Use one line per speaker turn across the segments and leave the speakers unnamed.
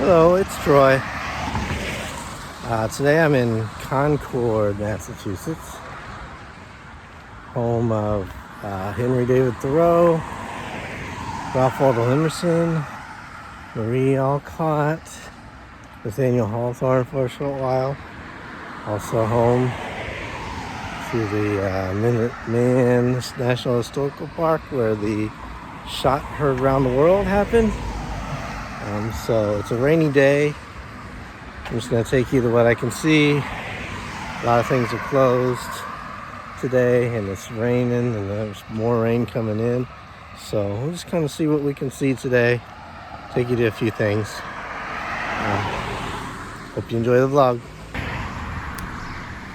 Hello, it's Troy. Today I'm in Concord, Massachusetts, home of Henry David Thoreau, Ralph Waldo Emerson, Marie Alcott, Nathanial Hawthorne for a short while. Also home to the Minuteman National Historical Park, where the shot heard around the world happened. So it's a rainy day. I'm just going to take you to what I can see. A lot of things are closed today, and it's raining, and there's more rain coming in. So we'll just kind of see what we can see today. Take you to a few things. Hope you enjoy the vlog.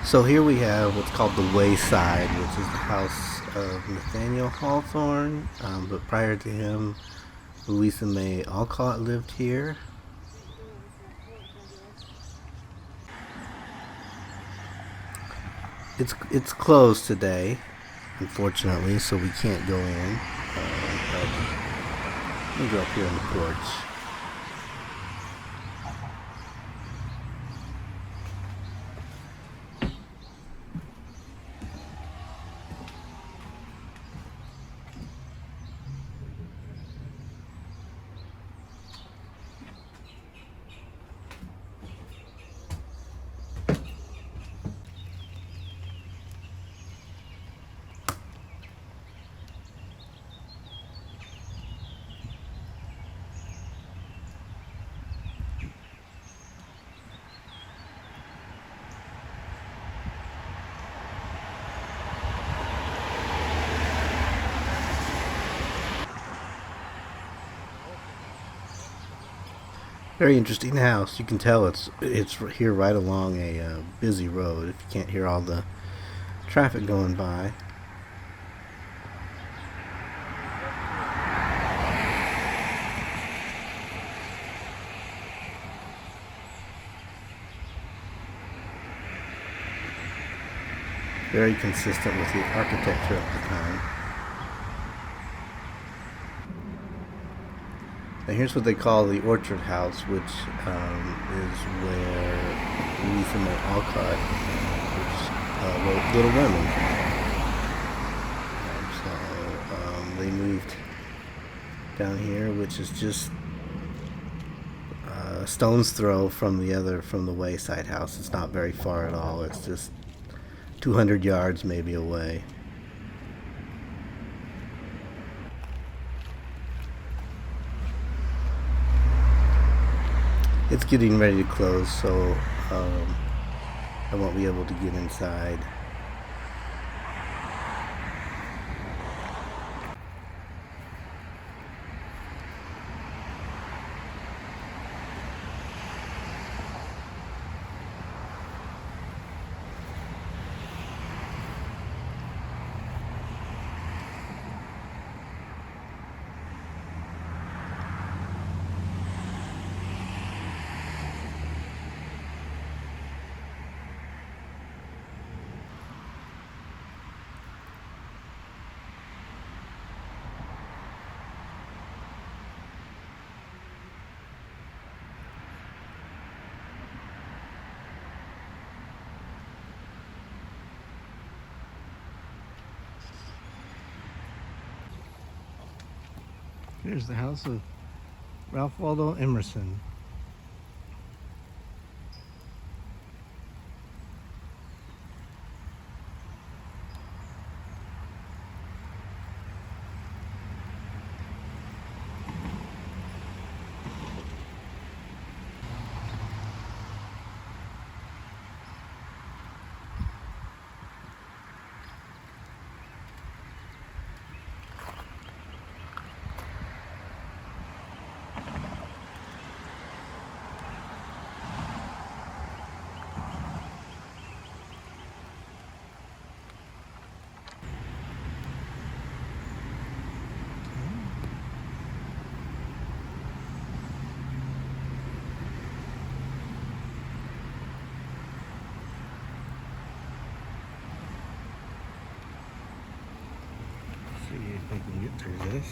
So here we have what's called the Wayside, which is the house of Nathaniel Hawthorne. But prior to him, Louisa Alcott lived here. It's closed today, unfortunately, so we can't go in. But let me go up here on the porch. Very interesting house. You can tell it's here right along a busy road. If you can't hear all the traffic going by. Very consistent with the architecture of the time. Now here's what they call the Orchard House, which is where Louisa Alcott wrote Little Women. So they moved down here, which is just a stone's throw from the Wayside house. It's not very far at all. It's just 200 yards maybe away. It's getting ready to close, so I won't be able to get inside. Here's the house of Ralph Waldo Emerson. See if I can get through this.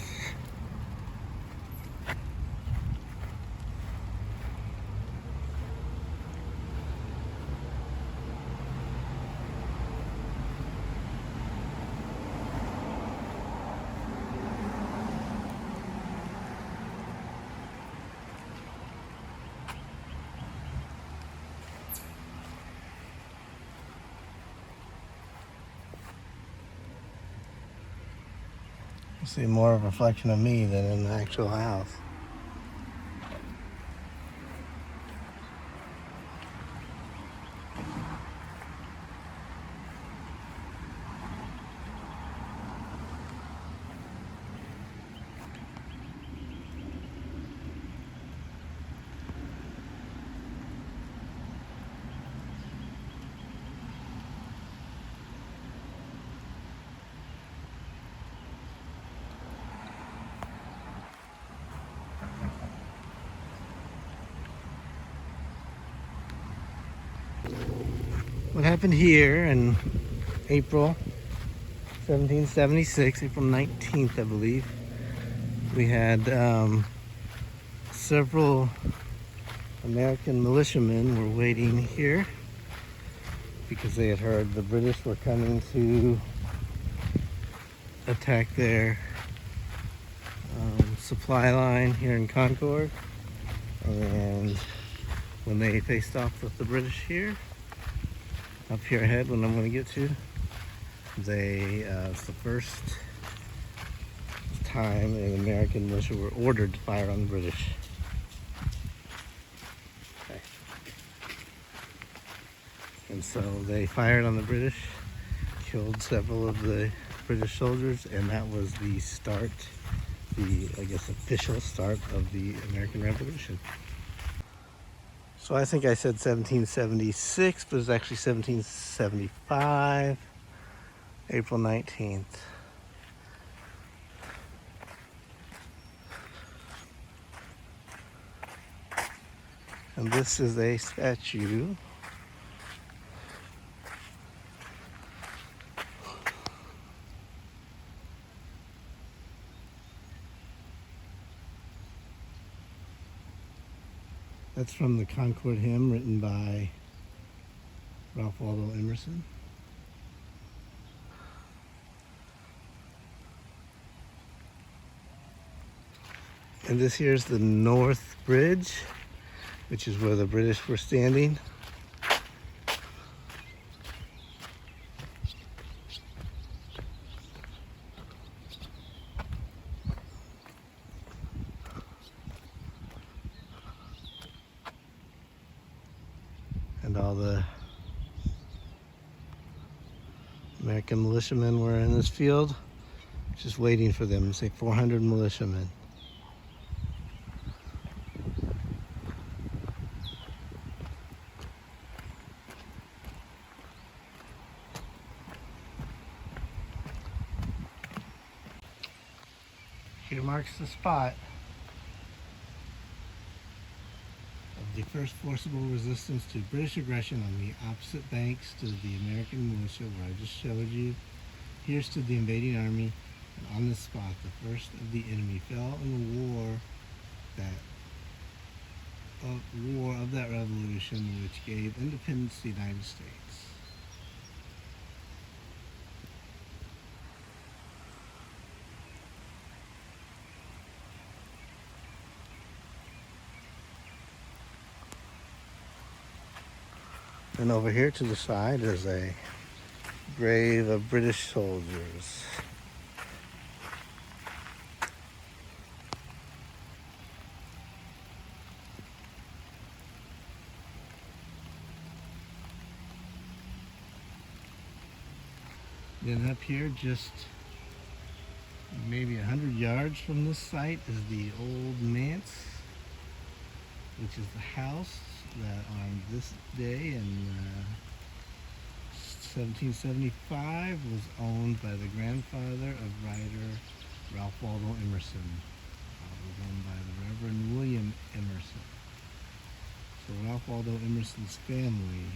You see more of a reflection of me than in the actual house. What happened here in April 1776, April 19th, I believe, we had several American militiamen were waiting here because they had heard the British were coming to attack their supply line here in Concord. And when they faced off with the British here, up here ahead, when I'm going to get to, it's the first time an American militia were ordered to fire on the British. Okay. And so they fired on the British, killed several of the British soldiers, and that was the start, I guess, official start of the American Revolution. So I think I said 1776, but it's actually 1775, April 19th. And this is a statue that's from the Concord hymn written by Ralph Waldo Emerson. And this here's the North Bridge, which is where the British were standing. And all the American militiamen were in this field, just waiting for them, say 400 militiamen. Here marks the spot of the first forcible resistance to British aggression on the opposite banks to the American militia, where I just showed you. Here stood the invading army, and on this spot the first of the enemy fell in the war of that revolution which gave independence to the United States. And over here to the side is a grave of British soldiers. Then up here, just maybe 100 yards from this site, is the old manse, which is the house that on this day in 1775 was owned by the grandfather of writer Ralph Waldo Emerson. It was owned by the Reverend William Emerson. So Ralph Waldo Emerson's family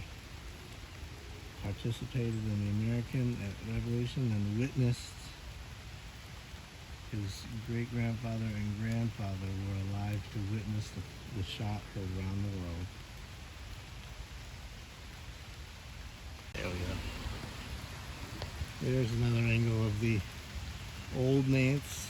participated in the American Revolution and witnessed his great-grandfather and grandfather were alive to witness the shot heard around the world. There we go. There's another angle of the old manse.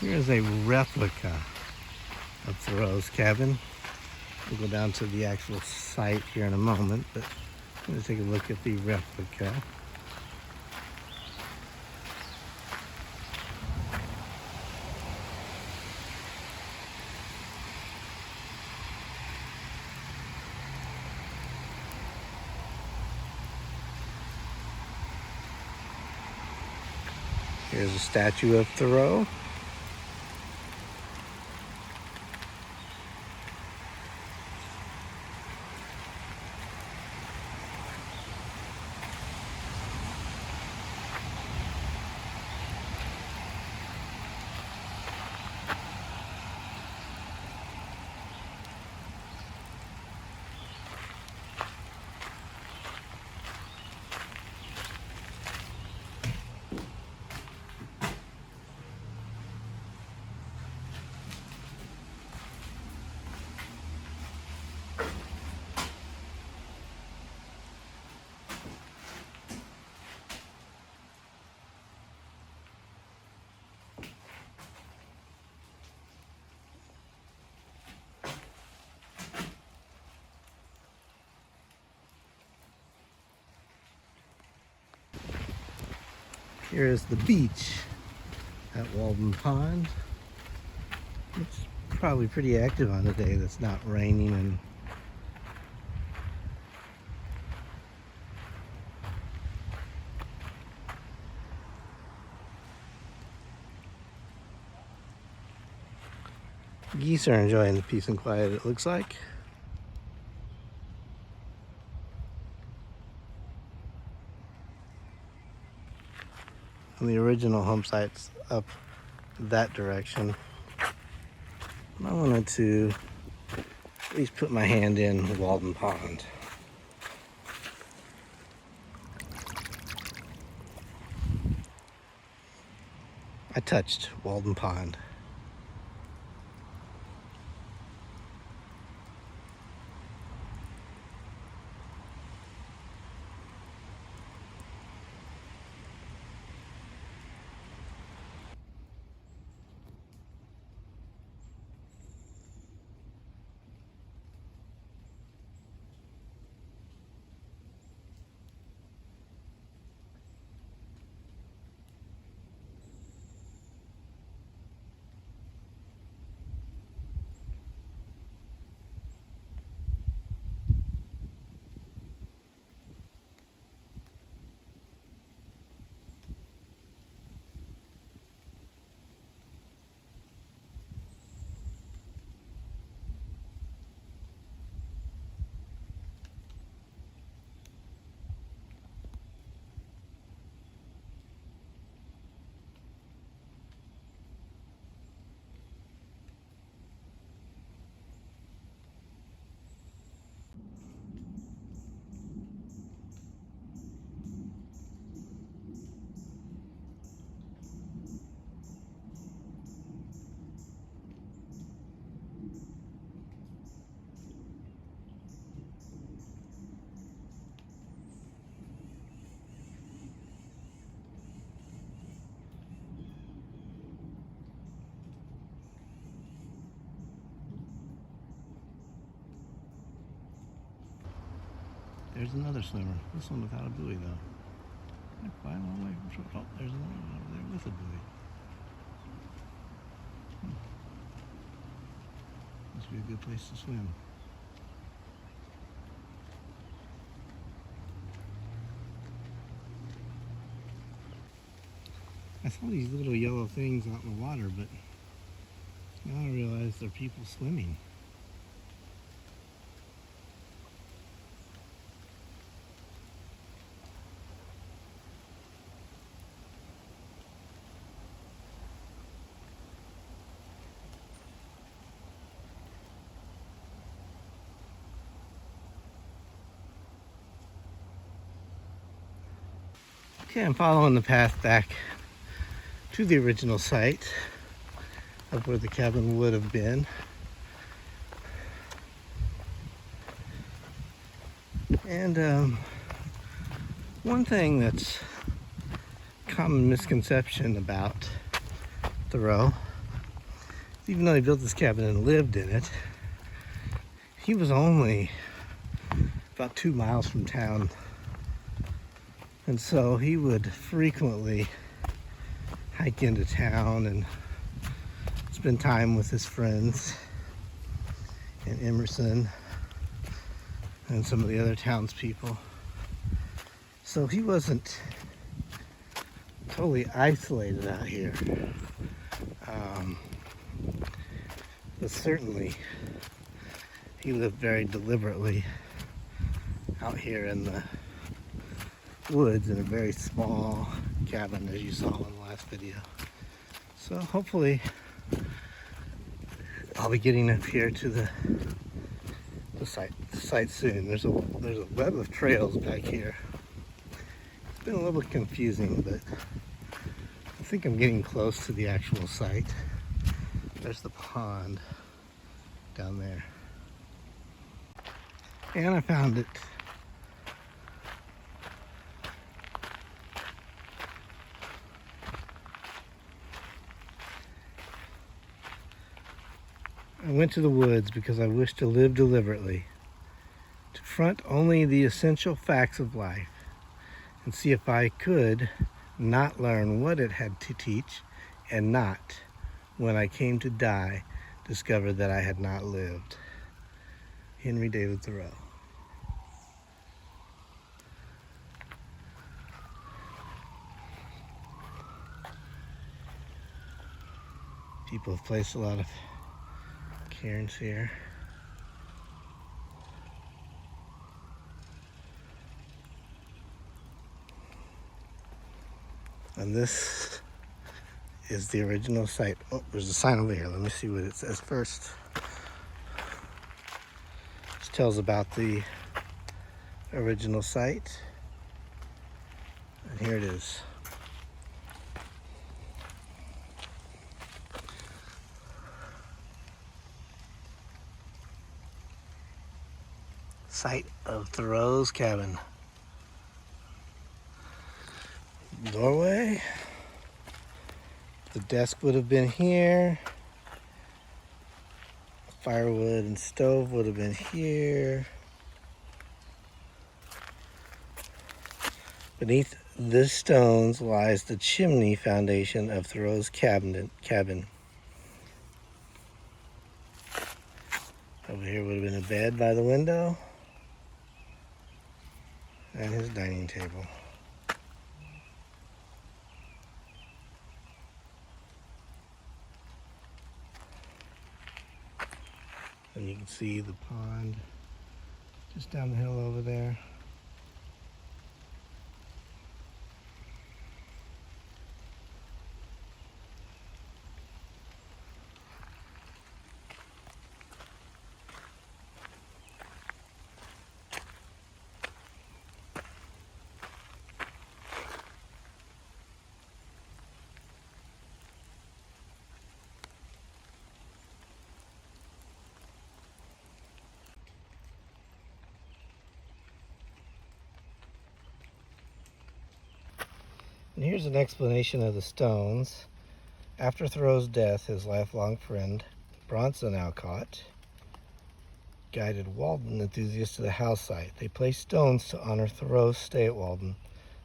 Here is a replica of Thoreau's cabin. We'll go down to the actual site here in a moment, but I'm going to take a look at the replica. Here's a statue of Thoreau. Here is the beach at Walden Pond. It's probably pretty active on a day that's not raining and geese are enjoying the peace and quiet, it looks like. And the original home site's up that direction. I wanted to at least put my hand in Walden Pond. I touched Walden Pond. There's another swimmer. This one without a buoy, though. Quite a long way from shore. Oh, there's another one over there with a buoy. Must be a good place to swim. I saw these little yellow things out in the water, but now I realize they're people swimming. Okay, I'm following the path back to the original site of where the cabin would have been. And one thing that's common misconception about Thoreau Even though he built this cabin and lived in it, he was only about 2 miles from town. And so he would frequently hike into town and spend time with his friends and Emerson and some of the other townspeople. So he wasn't totally isolated out here. But certainly he lived very deliberately out here in the woods in a very small cabin, as you saw in the last video. So hopefully I'll be getting up here to the site soon. There's a web of trails back here. It's been a little bit confusing, but I think I'm getting close to the actual site. There's the pond down there. And I found it. I went to the woods because I wished to live deliberately, to front only the essential facts of life, and see if I could not learn what it had to teach, and not, when I came to die, discover that I had not lived. Henry David Thoreau. People have placed a lot of cairns here. And this is the original site. Oh, there's a sign over here. Let me see what it says first. This tells about the original site. And here it is. Site of Thoreau's Cabin. Doorway. The desk would have been here. Firewood and stove would have been here. Beneath the stones lies the chimney foundation of Thoreau's cabin. Over here would have been a bed by the window. And his dining table. And you can see the pond just down the hill over there. And here's an explanation of the stones. After Thoreau's death, his lifelong friend, Bronson Alcott, guided Walden enthusiasts to the house site. They placed stones to honor Thoreau's stay at Walden,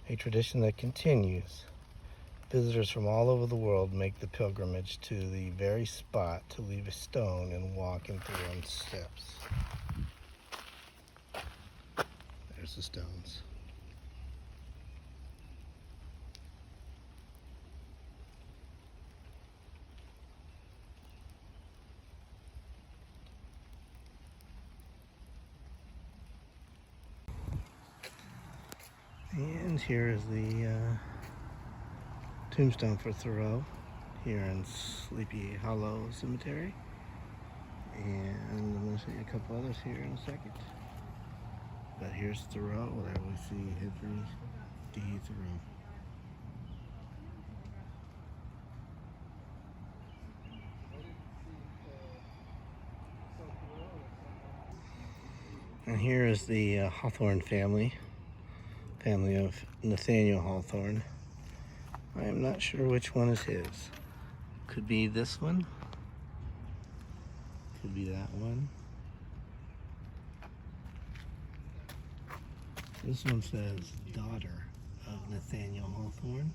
a tradition that continues. Visitors from all over the world make the pilgrimage to the very spot to leave a stone and walk in Thoreau's steps. There's the stones. And here is the tombstone for Thoreau here in Sleepy Hollow Cemetery. And I'm going to show you a couple others here in a second. But here's Thoreau, there we see Henry D. Thoreau. And here is the Hawthorne family of Nathaniel Hawthorne. I am not sure which one is his. Could be this one, will be that one. This one says daughter of Nathaniel Hawthorne.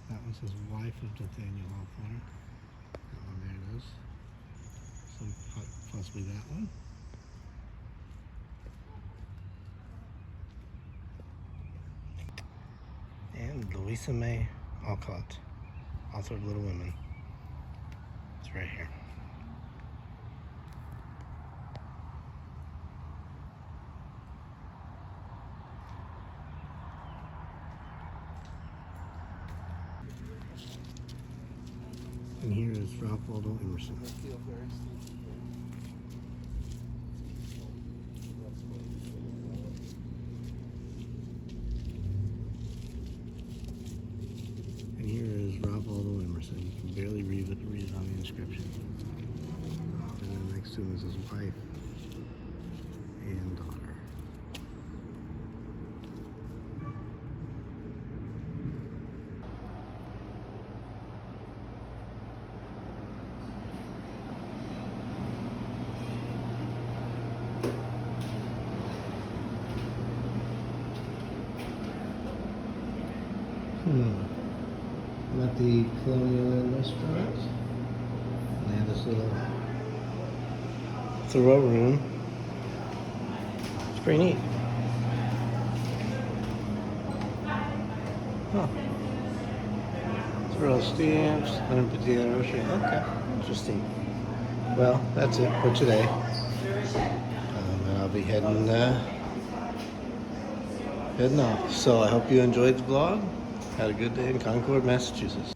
That one says wife of Nathaniel Hawthorne. That one, there it is. Possibly that one. And Louisa May Alcott, author of Little Women. It's right here. And here is Ralph Waldo Emerson. And here is Ralph Waldo Emerson. You can barely read it on the inscription. And then next to him is his wife and daughter. I'm at the Colonial Inn restaurant. And they have this little Thoreau room. It's pretty neat. Huh. Thoreau stamps, 150 anniversary. Okay, interesting. Well, that's it for today. And I'll be heading off. So I hope you enjoyed the vlog. Had a good day in Concord, Massachusetts.